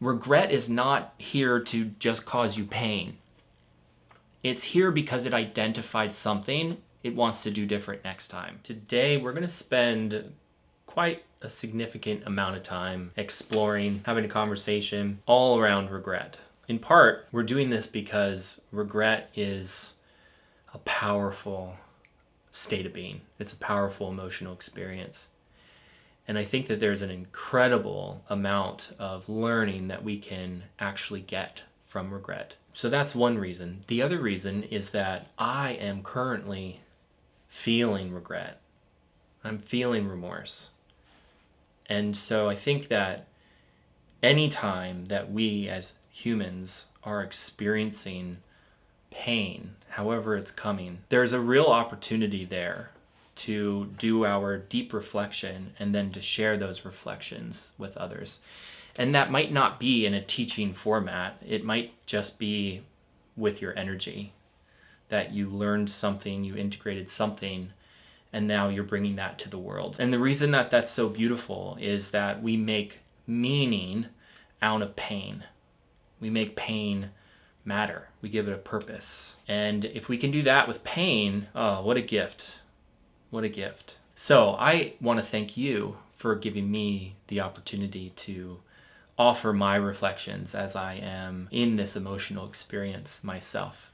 Regret is not here to just cause you pain. It's here because it identified something it wants to do different next time. Today, we're going to spend quite a significant amount of time exploring, having a conversation all around regret. In part, we're doing this because regret is a powerful state of being. It's a powerful emotional experience. And I think that there's an incredible amount of learning that we can actually get from regret. So that's one reason. The other reason is that I am currently feeling regret. I'm feeling remorse. And so I think that anytime that we as humans are experiencing pain, however it's coming, there's a real opportunity there to do our deep reflection and then to share those reflections with others. And that might not be in a teaching format. It might just be with your energy, that you learned something, you integrated something, and now you're bringing that to the world. And the reason that that's so beautiful is that we make meaning out of pain. We make pain matter. We give it a purpose. And if we can do that with pain, oh, what a gift. What a gift. So I want to thank you for giving me the opportunity to offer my reflections as I am in this emotional experience myself.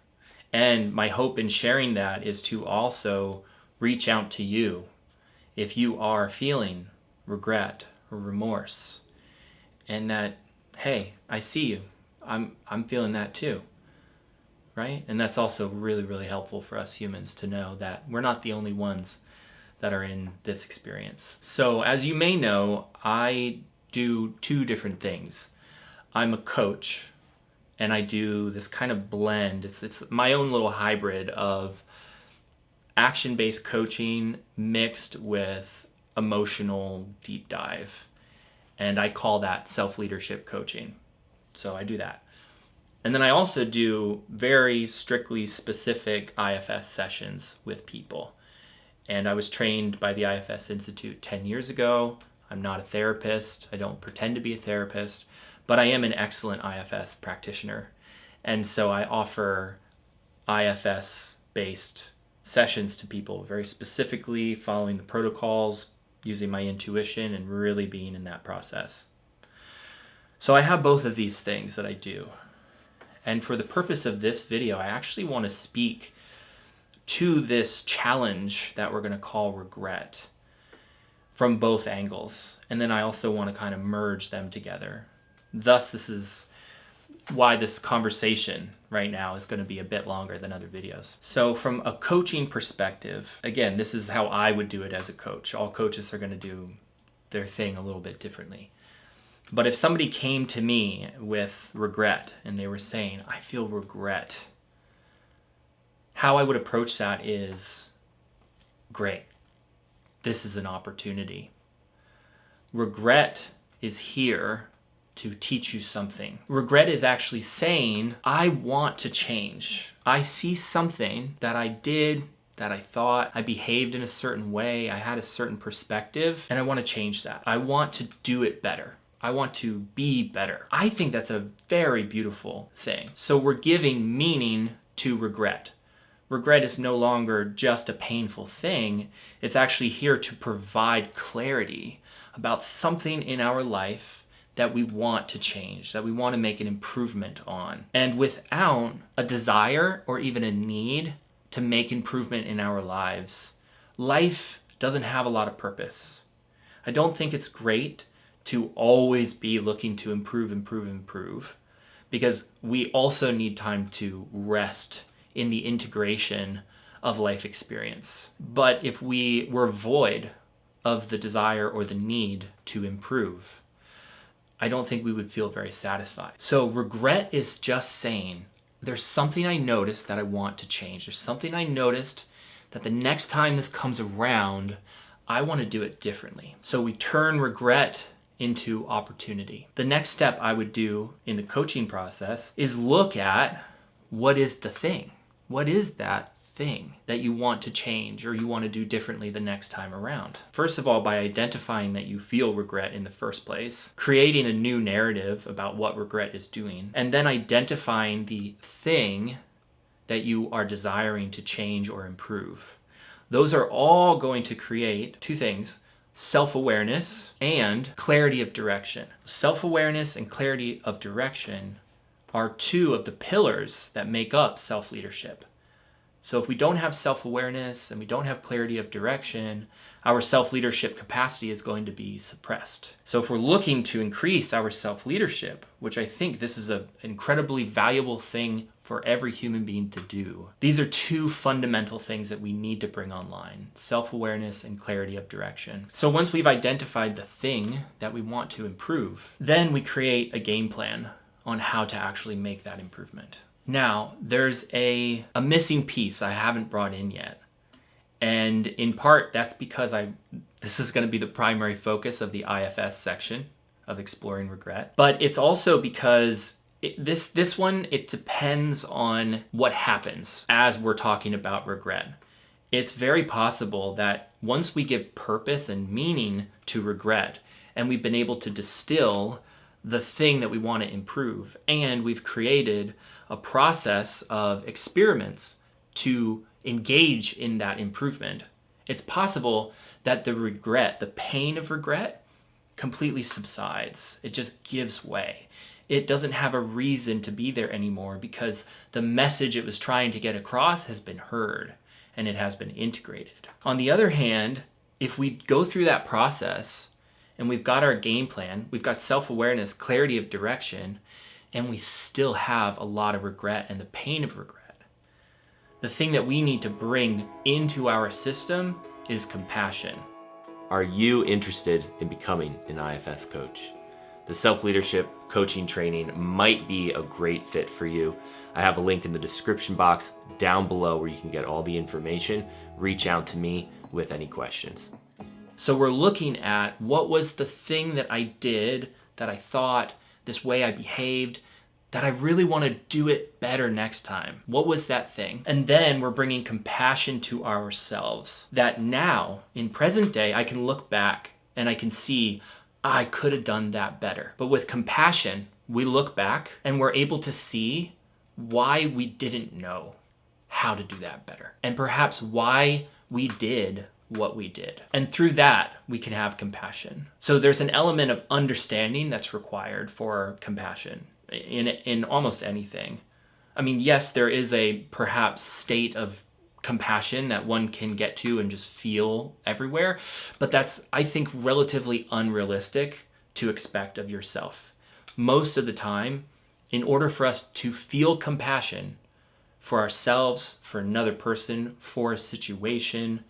And my hope in sharing that is to also reach out to you if you are feeling regret or remorse, and that, hey, I see you. I'm feeling that too, right? And that's also really, really helpful for us humans to know that we're not the only ones that are in this experience. So as you may know, I do two different things. I'm a coach, and I do this kind of blend. It's my own little hybrid of action-based coaching mixed with emotional deep dive. And I call that self-leadership coaching. So I do that. And then I also do very strictly specific IFS sessions with people. And I was trained by the IFS Institute 10 years ago. I'm not a therapist. I don't pretend to be a therapist, but I am an excellent IFS practitioner. And so I offer IFS-based sessions to people, very specifically following the protocols, using my intuition, and really being in that process. So I have both of these things that I do. And for the purpose of this video, I actually want to speak to this challenge that we're going to call regret from both angles. And then I also want to kind of merge them together. Thus, this is why this conversation right now is going to be a bit longer than other videos. So from a coaching perspective, again, this is how I would do it as a coach. All coaches are going to do their thing a little bit differently. But if somebody came to me with regret and they were saying, I feel regret, how I would approach that is, great, this is an opportunity. Regret is here to teach you something. Regret is actually saying, I want to change. I see something that I did, that I thought, I behaved in a certain way, I had a certain perspective, and I want to change that. I want to do it better. I want to be better. I think that's a very beautiful thing. So we're giving meaning to regret. Regret is no longer just a painful thing. It's actually here to provide clarity about something in our life that we want to change, that we want to make an improvement on. And without a desire or even a need to make improvement in our lives, life doesn't have a lot of purpose. I don't think it's great to always be looking to improve, because we also need time to rest in the integration of life experience. But if we were void of the desire or the need to improve, I don't think we would feel very satisfied. So regret is just saying, there's something I noticed that I want to change. There's something I noticed that the next time this comes around, I want to do it differently. So we turn regret into opportunity. The next step I would do in the coaching process is look at what is the thing? What is that thing that you want to change or you want to do differently the next time around? First of all, by identifying that you feel regret in the first place, creating a new narrative about what regret is doing, and then identifying the thing that you are desiring to change or improve. Those are all going to create two things: self-awareness and clarity of direction. Self-awareness and clarity of direction are two of the pillars that make up self-leadership. So if we don't have self-awareness and we don't have clarity of direction, our self-leadership capacity is going to be suppressed. So if we're looking to increase our self-leadership, which I think this is an incredibly valuable thing for every human being to do, these are two fundamental things that we need to bring online: self-awareness and clarity of direction. So once we've identified the thing that we want to improve, then we create a game plan on how to actually make that improvement. Now, there's a missing piece I haven't brought in yet. And in part, that's because this is going to be the primary focus of the IFS section of Exploring Regret. But it's also because this one, it depends on what happens as we're talking about regret. It's very possible that once we give purpose and meaning to regret, and we've been able to distill the thing that we want to improve, and we've created a process of experiments to engage in that improvement, it's possible that the regret, the pain of regret, completely subsides. It just gives way. It doesn't have a reason to be there anymore because the message it was trying to get across has been heard and it has been integrated. On the other hand, if we go through that process and we've got our game plan, we've got self-awareness, clarity of direction, and we still have a lot of regret and the pain of regret, the thing that we need to bring into our system is compassion. Are you interested in becoming an IFS coach? The self-leadership coaching training might be a great fit for you. I have a link in the description box down below where you can get all the information. Reach out to me with any questions. So we're looking at what was the thing that I did, that I thought, this way I behaved, that I really want to do it better next time. What was that thing? And then we're bringing compassion to ourselves, that now, in present day, I can look back and I can see I could have done that better. But with compassion, we look back and we're able to see why we didn't know how to do that better, and perhaps why we did what we did. And through that, we can have compassion. So there's an element of understanding that's required for compassion in almost anything. I mean, yes, there is a perhaps state of compassion that one can get to and just feel everywhere, but that's, I think, relatively unrealistic to expect of yourself. Most of the time, in order for us to feel compassion for ourselves, for another person, for a situation,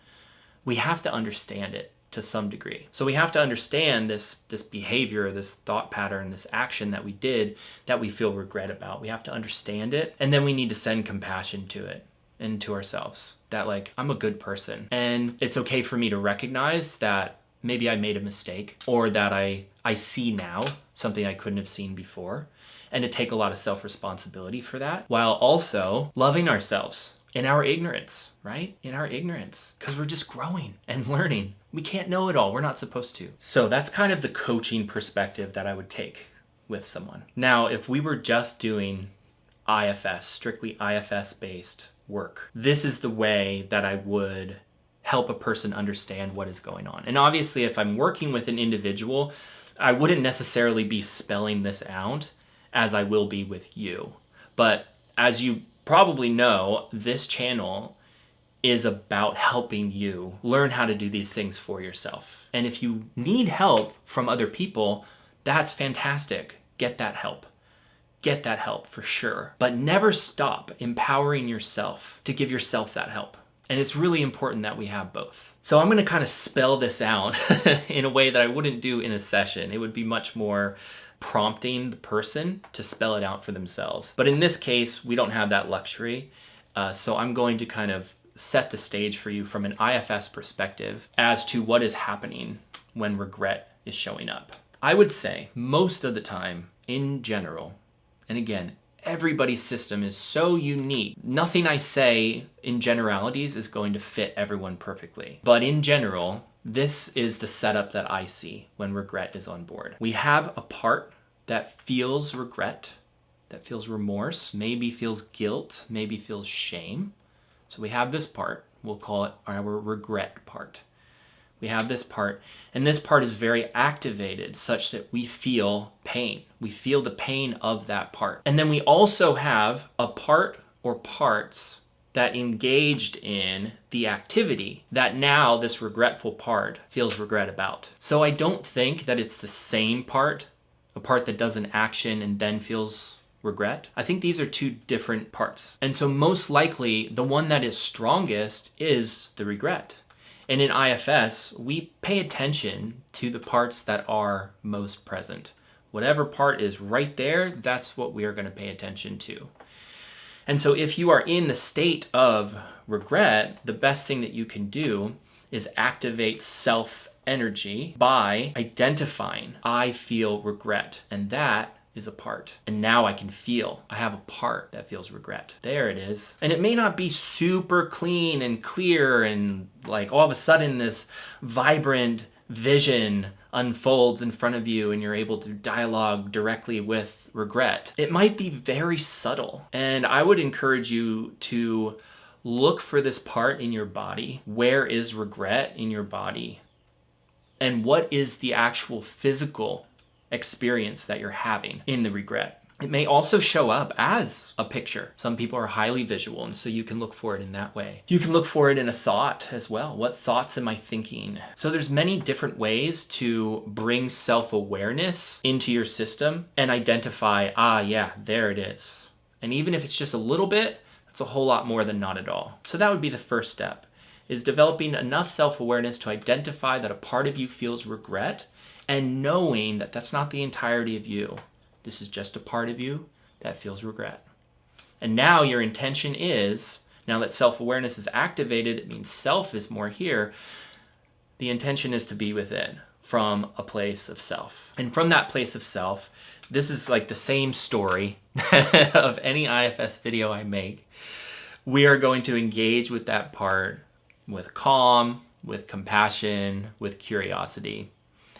we have to understand it to some degree. So we have to understand this behavior, this thought pattern, this action that we did that we feel regret about. We have to understand it, and then we need to send compassion to it and to ourselves. That, like, I'm a good person, and it's okay for me to recognize that maybe I made a mistake, or that I see now something I couldn't have seen before, and to take a lot of self-responsibility for that, while also loving ourselves in our ignorance, right? In our ignorance, because we're just growing and learning. We can't know it all. We're not supposed to. So that's kind of the coaching perspective that I would take with someone. Now, if we were just doing IFS, strictly IFS-based work, this is the way that I would help a person understand what is going on. And obviously, if I'm working with an individual, I wouldn't necessarily be spelling this out as I will be with you. But as you probably know, this channel is about helping you learn how to do these things for yourself. And if you need help from other people, that's fantastic. Get that help. Get that help for sure. But never stop empowering yourself to give yourself that help. And it's really important that we have both. So I'm going to kind of spell this out in a way that I wouldn't do in a session. It would be much more prompting the person to spell it out for themselves. But in this case, we don't have that luxury. So I'm going to kind of set the stage for you from an IFS perspective as to what is happening when regret is showing up. I would say most of the time, in general, and again, everybody's system is so unique. Nothing I say in generalities is going to fit everyone perfectly. But in general, this is the setup that I see when regret is on board. We have a part that feels regret, that feels remorse, maybe feels guilt, maybe feels shame. So we have this part, we'll call it our regret part. We have this part, and this part is very activated such that we feel pain. We feel the pain of that part. And then we also have a part or parts that engaged in the activity that now this regretful part feels regret about. So I don't think that it's the same part, a part that does an action and then feels regret. I think these are two different parts. And so most likely the one that is strongest is the regret. And in IFS, we pay attention to the parts that are most present. Whatever part is right there, that's what we are going to pay attention to. And so if you are in the state of regret, the best thing that you can do is activate self-energy by identifying, I feel regret, and that is a part. And now I can feel, I have a part that feels regret. There it is. And it may not be super clean and clear and like all of a sudden this vibrant vision unfolds in front of you and you're able to dialogue directly with regret. It might be very subtle. And I would encourage you to look for this part in your body. Where is regret in your body? And what is the actual physical experience that you're having in the regret? It may also show up as a picture. Some people are highly visual, and so you can look for it in that way. You can look for it in a thought as well. What thoughts am I thinking? So there's many different ways to bring self-awareness into your system and identify, yeah, there it is. And even if it's just a little bit, that's a whole lot more than not at all. So that would be the first step, is developing enough self-awareness to identify that a part of you feels regret and knowing that that's not the entirety of you. This is just a part of you that feels regret. And now your intention is, now that self-awareness is activated, it means self is more here. The intention is to be within from a place of self. And from that place of self, this is like the same story of any IFS video I make. We are going to engage with that part with calm, with compassion, with curiosity.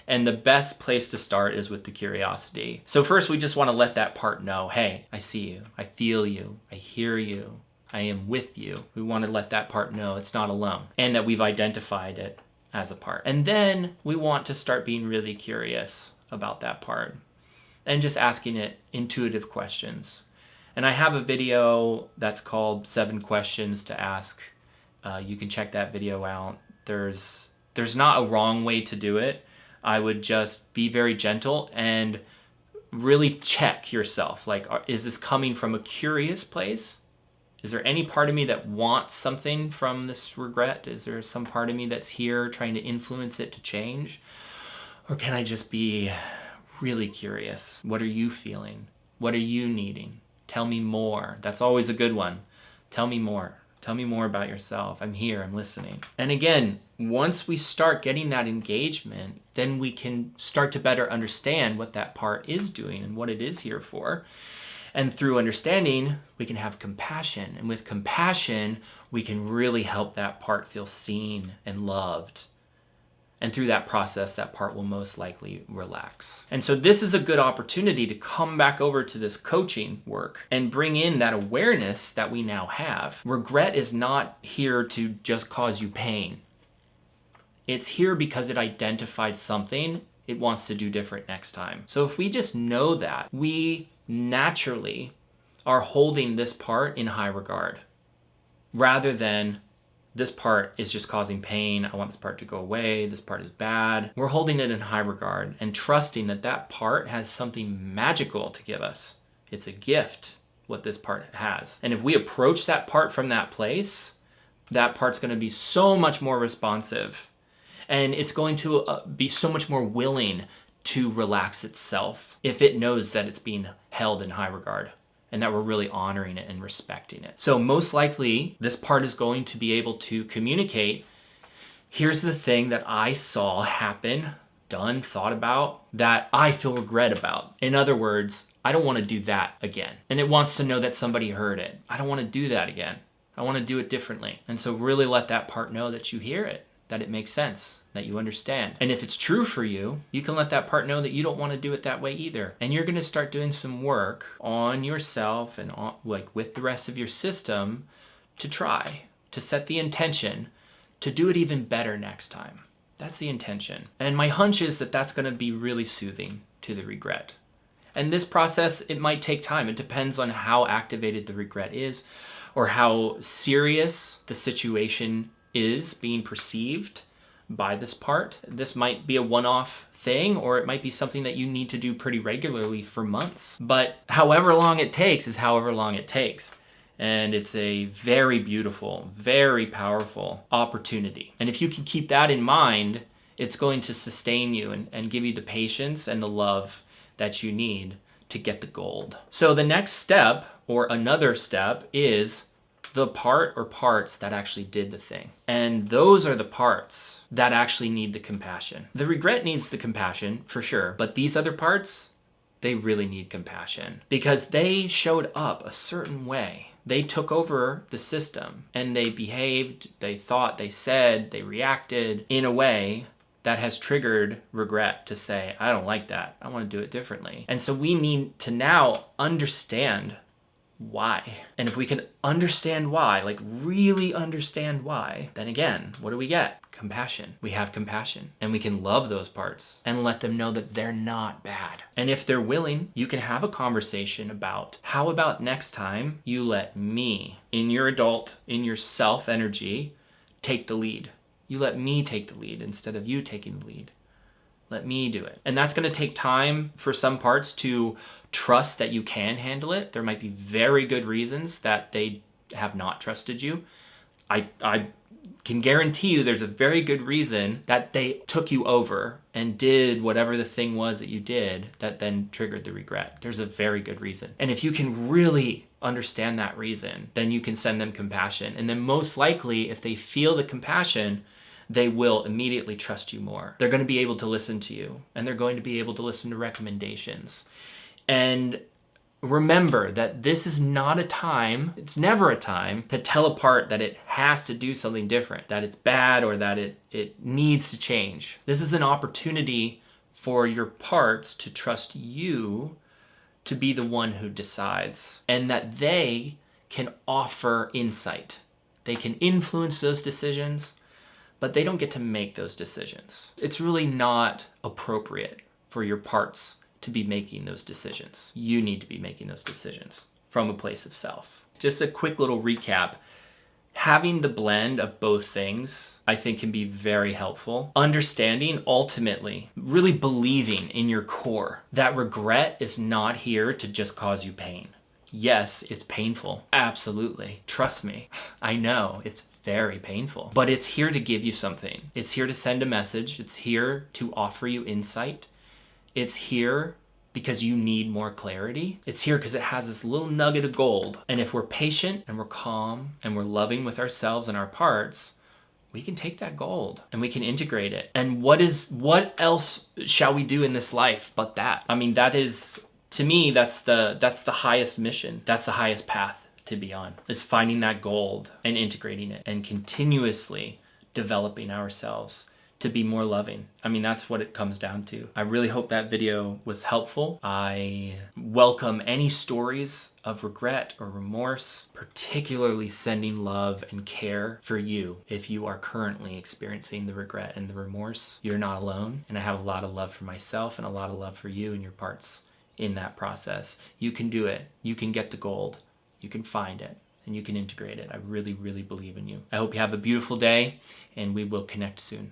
And the best place to start is with the curiosity. So first we just want to let that part know, hey, I see you, I feel you, I hear you, I am with you. We want to let that part know it's not alone and that we've identified it as a part. And then we want to start being really curious about that part and just asking it intuitive questions. And I have a video that's called 7 Questions to Ask. You can check that video out. There's not a wrong way to do it. I would just be very gentle and really check yourself. Like, is this coming from a curious place? Is there any part of me that wants something from this regret? Is there some part of me that's here trying to influence it to change? Or can I just be really curious? What are you feeling? What are you needing? Tell me more. That's always a good one. Tell me more. Tell me more about yourself. I'm here, I'm listening. And again, once we start getting that engagement, then we can start to better understand what that part is doing and what it is here for. And through understanding, we can have compassion. And with compassion, we can really help that part feel seen and loved. And through that process, that part will most likely relax. And so this is a good opportunity to come back over to this coaching work and bring in that awareness that we now have. Regret is not here to just cause you pain. It's here because it identified something it wants to do different next time. So if we just know that, we naturally are holding this part in high regard rather than this part is just causing pain. I want this part to go away. This part is bad. We're holding it in high regard and trusting that that part has something magical to give us. It's a gift, what this part has. And if we approach that part from that place, that part's going to be so much more responsive. And it's going to be so much more willing to relax itself if it knows that it's being held in high regard and that we're really honoring it and respecting it. So most likely, this part is going to be able to communicate, here's the thing that I saw happen, done, thought about, that I feel regret about. In other words, I don't want to do that again. And it wants to know that somebody heard it. I don't want to do that again. I want to do it differently. And so really let that part know that you hear it, that it makes sense, that you understand. And if it's true for you, you can let that part know that you don't want to do it that way either. And you're going to start doing some work on yourself and on, like with the rest of your system to try to set the intention to do it even better next time. That's the intention. And my hunch is that that's going to be really soothing to the regret. And this process, it might take time. It depends on how activated the regret is or how serious the situation is being perceived by this part. This might be a one-off thing, or it might be something that you need to do pretty regularly for months. But however long it takes is however long it takes. And it's a very beautiful, very powerful opportunity. And if you can keep that in mind, it's going to sustain you and give you the patience and the love that you need to get the gold. So the next step, or another step, is the part or parts that actually did the thing. And those are the parts that actually need the compassion. The regret needs the compassion for sure, but these other parts, they really need compassion because they showed up a certain way. They took over the system and they behaved, they thought, they said, they reacted in a way that has triggered regret to say, I don't like that. I want to do it differently. And so we need to now understand why. And if we can understand why, like really understand why, then again, what do we get? Compassion. We have compassion and we can love those parts and let them know that they're not bad. And if they're willing, you can have a conversation about how about next time you let me, in your self energy, take the lead. You let me take the lead instead of you taking the lead. Let me do it. And that's going to take time for some parts to trust that you can handle it. There might be very good reasons that they have not trusted you. I can guarantee you there's a very good reason that they took you over and did whatever the thing was that you did that then triggered the regret. There's a very good reason. And if you can really understand that reason, then you can send them compassion. And then most likely, if they feel the compassion, they will immediately trust you more. They're going to be able to listen to you, and they're going to be able to listen to recommendations. And remember that this is not a time, it's never a time to tell a part that it has to do something different, that it's bad or that it needs to change. This is an opportunity for your parts to trust you to be the one who decides, and that they can offer insight. They can influence those decisions, but they don't get to make those decisions. It's really not appropriate for your parts to be making those decisions. You need to be making those decisions from a place of self. Just a quick little recap. Having the blend of both things, I think, can be very helpful. Understanding, ultimately, really believing in your core that regret is not here to just cause you pain. Yes, it's painful. Absolutely. Trust me. I know it's very painful, but it's here to give you something. It's here to send a message. It's here to offer you insight. It's here because you need more clarity. It's here because it has this little nugget of gold. And if we're patient and we're calm and we're loving with ourselves and our parts, we can take that gold and we can integrate it. And what else shall we do in this life but that? I mean, that is, to me, that's the highest mission. That's the highest path to be on, is finding that gold and integrating it and continuously developing ourselves to be more loving. I mean, that's what it comes down to. I really hope that video was helpful. I welcome any stories of regret or remorse, particularly sending love and care for you. If you are currently experiencing the regret and the remorse, you're not alone. And I have a lot of love for myself and a lot of love for you and your parts in that process. You can do it. You can get the gold. You can find it. And you can integrate it. I really, really believe in you. I hope you have a beautiful day, and we will connect soon.